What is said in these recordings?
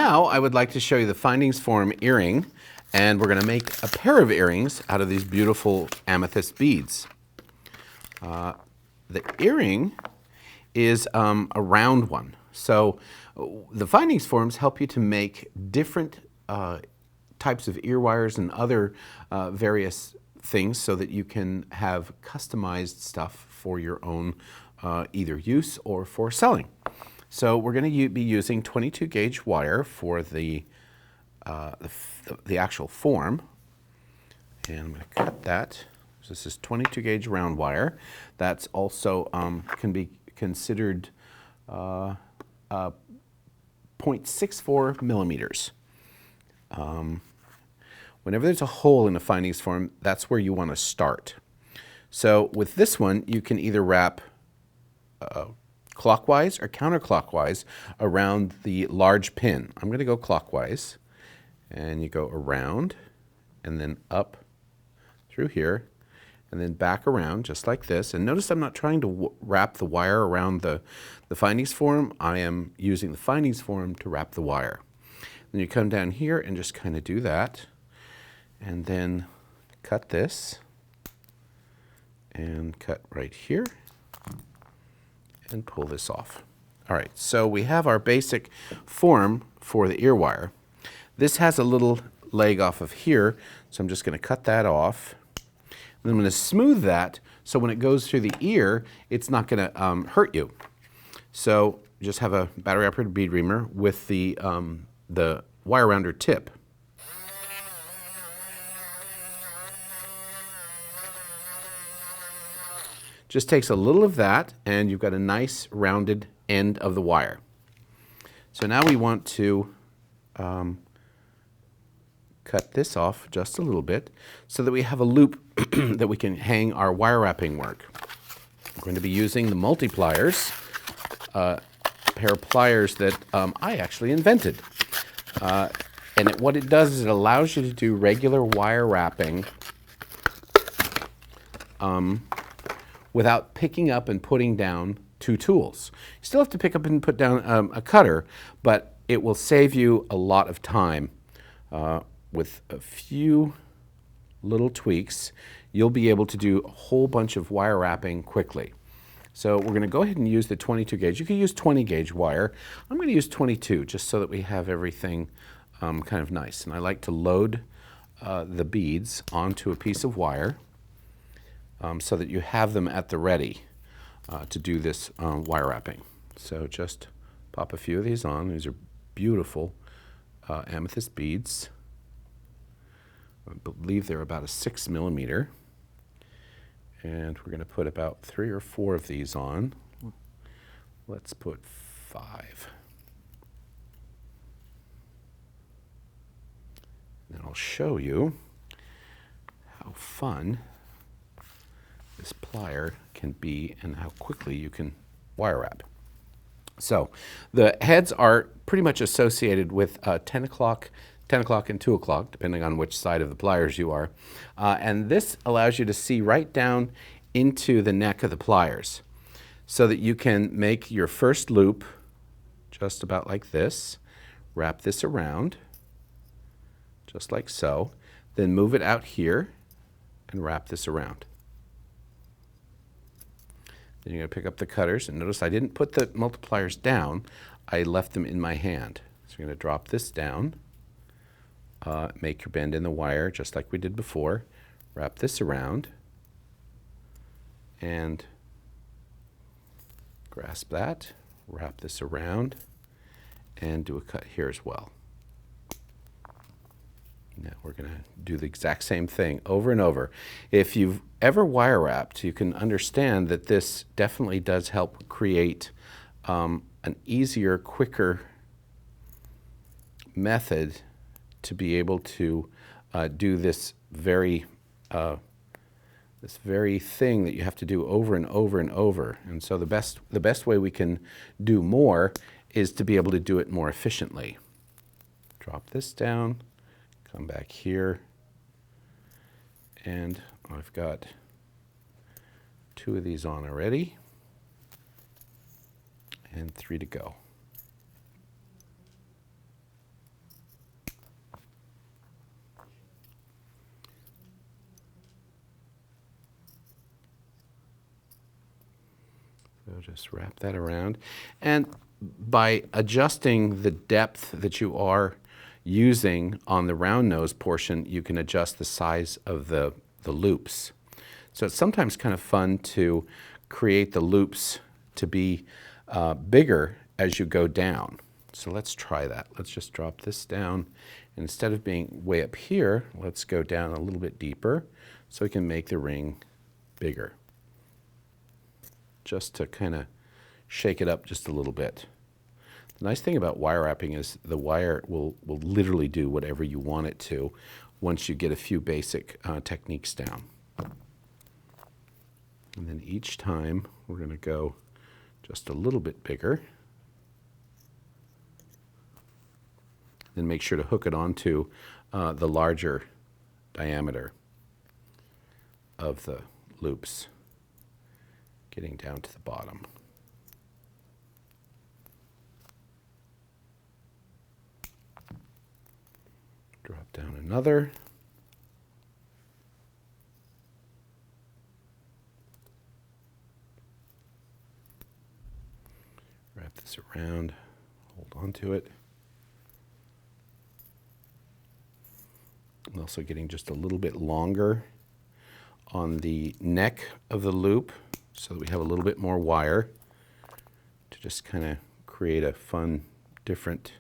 now I would like to show you the findings form earring, and we're going to make a pair of earrings out of these beautiful amethyst beads. The earring is a round one. So the findings forms help you to make different types of ear wires and other various things so that you can have customized stuff for your own either use or for selling. So we're going to be using 22 gauge wire for the actual form, and I'm going to cut that. So this is 22 gauge round wire. That's also can be considered 0.64 millimeters. Whenever there's a hole in the findings form, that's where you want to start. So with this one, you can either wrap clockwise or counterclockwise around the large pin. I'm going to go clockwise, and you go around and then up through here and then back around just like this. And notice I'm not trying to wrap the wire around the findings form. I am using the findings form to wrap the wire. Then you come down here and just kind of do that, and then cut this and cut right here and pull this off. All right, so we have our basic form for the ear wire. This has a little leg off of here, so I'm just going to cut that off. And I'm going to smooth that so when it goes through the ear, it's not going to hurt you. So just have a battery operated bead reamer with the wire rounder tip. Just takes a little of that, and you've got a nice rounded end of the wire. So now we want to cut this off just a little bit so that we have a loop that we can hang our wire wrapping work. We're going to be using the multipliers, a pair of pliers that I actually invented. And what it does is it allows you to do regular wire wrapping without picking up and putting down two tools. You still have to pick up and put down a cutter, but it will save you a lot of time. With a few little tweaks, you'll be able to do a whole bunch of wire wrapping quickly. So we're going to go ahead and use the 22 gauge. You can use 20 gauge wire. I'm going to use 22 just so that we have everything kind of nice. And I like to load the beads onto a piece of wire so that you have them at the ready to do this wire wrapping. So just pop a few of these on. These are beautiful amethyst beads. I believe they're about a 6 millimeter. And we're going to put about 3 or 4 of these on. Let's put 5. And I'll show you how fun this plier can be and how quickly you can wire wrap. So the heads are pretty much associated with 10 o'clock and 2 o'clock, depending on which side of the pliers you are. And this allows you to see right down into the neck of the pliers so that you can make your first loop just about like this, wrap this around, just like so, then move it out here and wrap this around. Then you're going to pick up the cutters, and notice I didn't put the multipliers down, I left them in my hand. So you're going to drop this down, make your bend in the wire just like we did before, wrap this around, and grasp that, wrap this around, and do a cut here as well. Now we're going to do the exact same thing over and over. If you've ever wire wrapped, you can understand that this definitely does help create an easier, quicker method to be able to do this very thing that you have to do over and over and over. And so the best way we can do more is to be able to do it more efficiently. Drop this down, come back here, and I've got 2 of these on already, and 3 to go. Just wrap that around. And by adjusting the depth that you are using on the round nose portion, you can adjust the size of the loops. So it's sometimes kind of fun to create the loops to be bigger as you go down. So let's try that. Let's just drop this down. And instead of being way up here, let's go down a little bit deeper so we can make the ring bigger. Just to kind of shake it up just a little bit. The nice thing about wire wrapping is the wire will literally do whatever you want it to once you get a few basic techniques down. And then each time we're going to go just a little bit bigger. Then make sure to hook it onto the larger diameter of the loops, getting down to the bottom. Drop down another. Wrap this around, hold on to it. I'm also getting just a little bit longer on the neck of the loop so that we have a little bit more wire to just kind of create a fun, different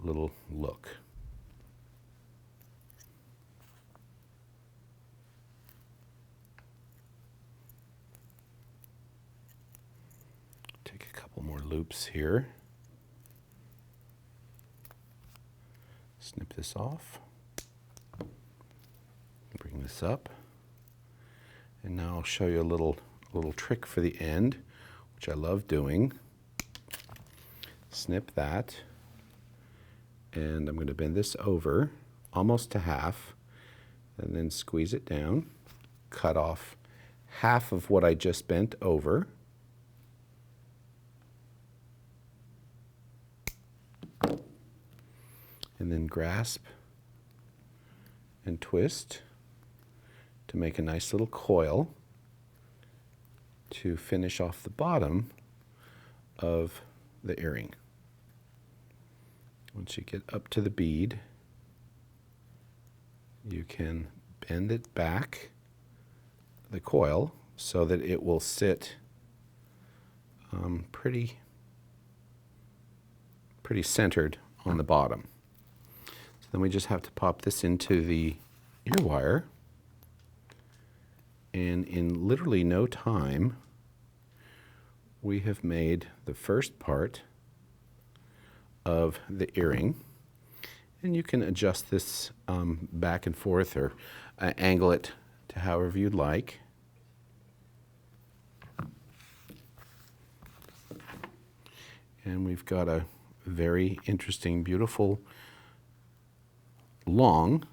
little look. Take a couple more loops here. Snip this off. Bring this up. And now I'll show you a little trick for the end, which I love doing. Snip that. And I'm going to bend this over almost to half and then squeeze it down. Cut off half of what I just bent over. And then grasp and twist to make a nice little coil to finish off the bottom of the earring. Once you get up to the bead, you can bend it back, the coil, so that it will sit pretty centered on the bottom. So then we just have to pop this into the ear wire, and in literally no time, we have made the first part of the earring. And you can adjust this back and forth or angle it to however you'd like. And we've got a very interesting, beautiful, long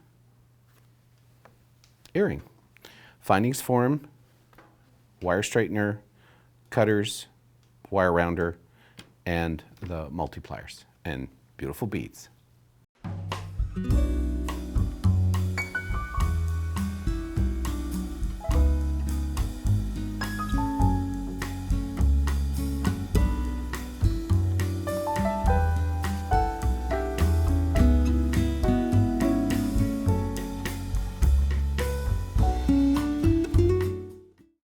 earring. Findings form, wire straightener, cutters, wire rounder, and the multipliers, and beautiful beads.